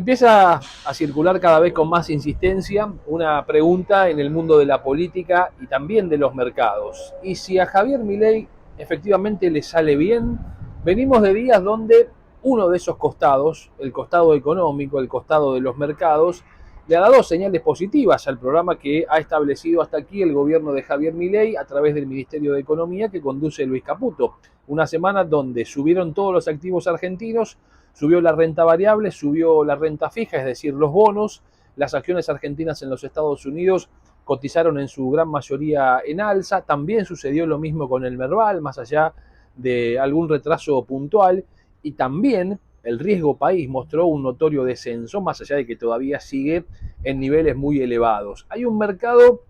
Empieza a circular cada vez con más insistencia una pregunta en el mundo de la política y también de los mercados. Y si a Javier Milei efectivamente le sale bien, venimos de días donde uno de esos costados, el costado económico, el costado de los mercados, le ha dado señales positivas al programa que ha establecido hasta aquí el gobierno de Javier Milei a través del Ministerio de Economía que conduce Luis Caputo. Una semana donde subieron todos los activos argentinos, subió la renta variable, subió la renta fija, es decir, los bonos. Las acciones argentinas en los Estados Unidos cotizaron en su gran mayoría en alza. También sucedió lo mismo con el Merval, más allá de algún retraso puntual. Y también el riesgo país mostró un notorio descenso, más allá de que todavía sigue en niveles muy elevados. Hay un mercado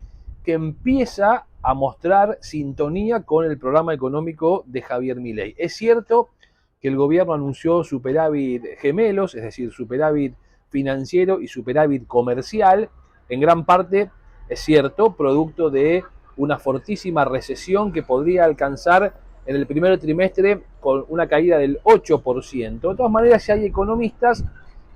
que empieza a mostrar sintonía con el programa económico de Javier Milei. Es cierto que el gobierno anunció superávit gemelos, es decir, superávit financiero y superávit comercial, en gran parte, es cierto, producto de una fortísima recesión que podría alcanzar en el primer trimestre con una caída del 8%. De todas maneras, ya hay economistas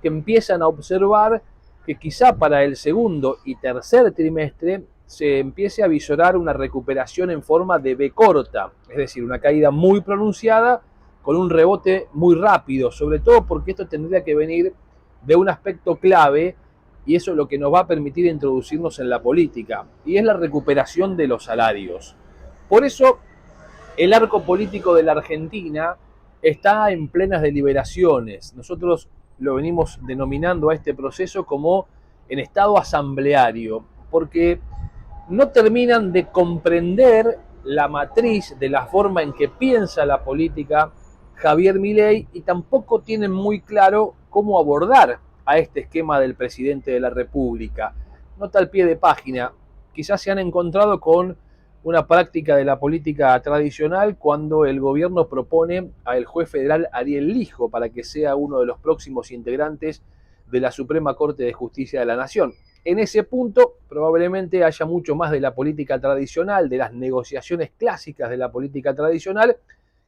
que empiezan a observar que quizá para el segundo y tercer trimestre se empiece a visorar una recuperación en forma de V corta, es decir, una caída muy pronunciada con un rebote muy rápido, sobre todo porque esto tendría que venir de un aspecto clave y eso es lo que nos va a permitir introducirnos en la política, y es la recuperación de los salarios. Por eso el arco político de la Argentina está en plenas deliberaciones. Nosotros lo venimos denominando a este proceso como en estado asambleario, porque no terminan de comprender la matriz de la forma en que piensa la política Javier Milei y tampoco tienen muy claro cómo abordar a este esquema del presidente de la República. Nota al pie de página, quizás se han encontrado con una práctica de la política tradicional cuando el gobierno propone al juez federal Ariel Lijo para que sea uno de los próximos integrantes de la Suprema Corte de Justicia de la Nación. En ese punto probablemente haya mucho más de la política tradicional, de las negociaciones clásicas de la política tradicional,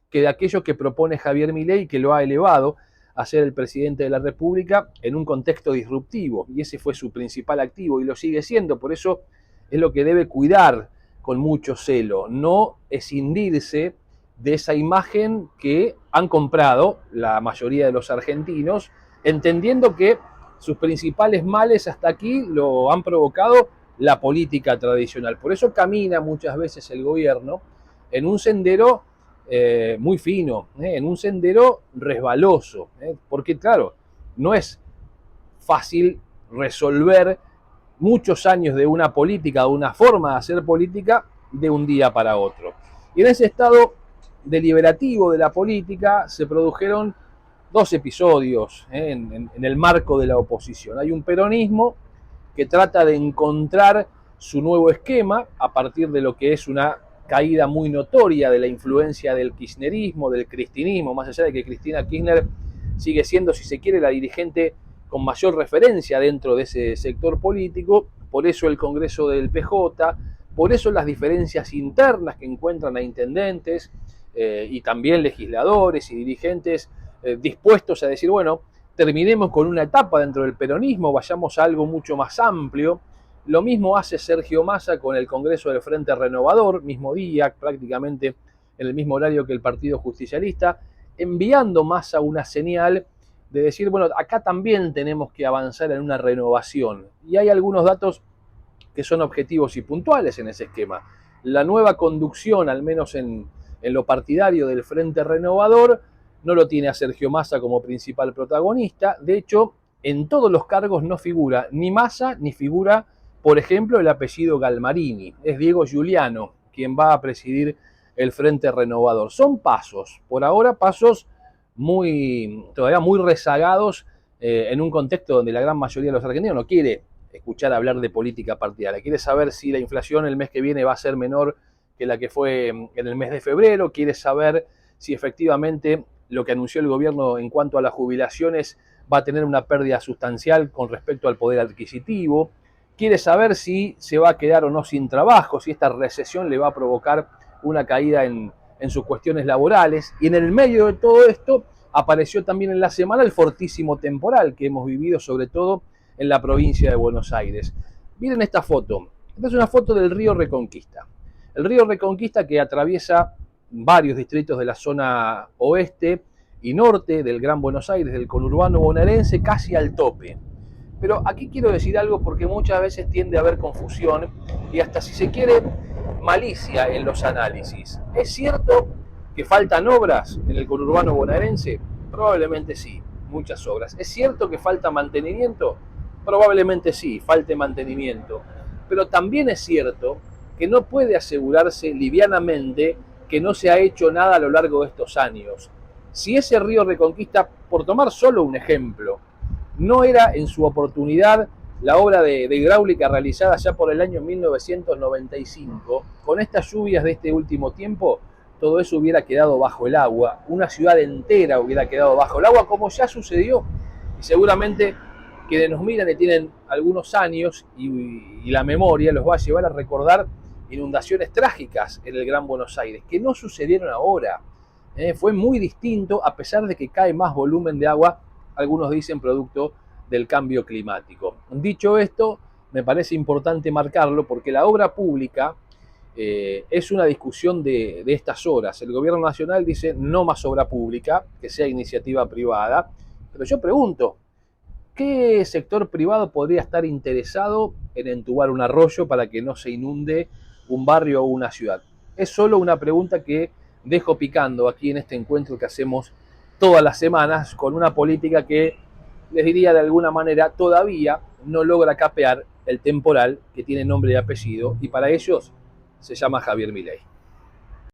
que de aquello que propone Javier Milei, que lo ha elevado a ser el presidente de la República en un contexto disruptivo, y ese fue su principal activo y lo sigue siendo. Por eso es lo que debe cuidar con mucho celo, no escindirse de esa imagen que han comprado la mayoría de los argentinos, entendiendo que sus principales males hasta aquí lo han provocado la política tradicional. Por eso camina muchas veces el gobierno en un sendero muy fino, en un sendero resbaloso, porque claro, no es fácil resolver muchos años de una política, de una forma de hacer política de un día para otro. Y en ese estado deliberativo de la política se produjeron dos episodios en el marco de la oposición. Hay un peronismo que trata de encontrar su nuevo esquema a partir de lo que es una caída muy notoria de la influencia del kirchnerismo, del cristinismo, más allá de que Cristina Kirchner sigue siendo, si se quiere, la dirigente con mayor referencia dentro de ese sector político. Por eso el Congreso del PJ, por eso las diferencias internas que encuentran a intendentes y también legisladores y dirigentes dispuestos a decir, bueno, terminemos con una etapa dentro del peronismo, vayamos a algo mucho más amplio. Lo mismo hace Sergio Massa con el Congreso del Frente Renovador, mismo día, prácticamente en el mismo horario que el Partido Justicialista, enviando Massa una señal de decir, bueno, acá también tenemos que avanzar en una renovación. Y hay algunos datos que son objetivos y puntuales en ese esquema. La nueva conducción, al menos en lo partidario del Frente Renovador, no lo tiene a Sergio Massa como principal protagonista. De hecho, en todos los cargos no figura ni Massa ni figura, por ejemplo, el apellido Galmarini. Es Diego Giuliano quien va a presidir el Frente Renovador. Son pasos, por ahora pasos todavía muy rezagados en un contexto donde la gran mayoría de los argentinos no quiere escuchar hablar de política partidaria, quiere saber si la inflación el mes que viene va a ser menor que la que fue en el mes de febrero, quiere saber si efectivamente lo que anunció el gobierno en cuanto a las jubilaciones va a tener una pérdida sustancial con respecto al poder adquisitivo, quiere saber si se va a quedar o no sin trabajo, si esta recesión le va a provocar una caída en sus cuestiones laborales. Y en el medio de todo esto apareció también en la semana el fortísimo temporal que hemos vivido sobre todo en la provincia de Buenos Aires. Miren esta foto. Esta es una foto del río Reconquista. El río Reconquista que atraviesa varios distritos de la zona oeste y norte del Gran Buenos Aires, del conurbano bonaerense, casi al tope. Pero aquí quiero decir algo porque muchas veces tiende a haber confusión y hasta si se quiere malicia en los análisis. ¿Es cierto que faltan obras en el conurbano bonaerense? Probablemente sí, muchas obras. ¿Es cierto que falta mantenimiento? Probablemente sí, falte mantenimiento. Pero también es cierto que no puede asegurarse livianamente que no se ha hecho nada a lo largo de estos años. Si ese río Reconquista, por tomar solo un ejemplo, no era en su oportunidad la obra de hidráulica realizada ya por el año 1995, con estas lluvias de este último tiempo, todo eso hubiera quedado bajo el agua, una ciudad entera hubiera quedado bajo el agua, como ya sucedió. Y seguramente quienes nos miran y tienen algunos años y la memoria los va a llevar a recordar inundaciones trágicas en el Gran Buenos Aires, que no sucedieron ahora. Fue muy distinto, a pesar de que cae más volumen de agua, algunos dicen producto del cambio climático. Dicho esto, me parece importante marcarlo porque la obra pública es una discusión de estas horas. El gobierno nacional dice no más obra pública, que sea iniciativa privada, pero yo pregunto, ¿qué sector privado podría estar interesado en entubar un arroyo para que no se inunde un barrio o una ciudad? Es solo una pregunta que dejo picando aquí en este encuentro que hacemos todas las semanas con una política que, les diría de alguna manera, todavía no logra capear el temporal que tiene nombre y apellido y para ellos se llama Javier Milei.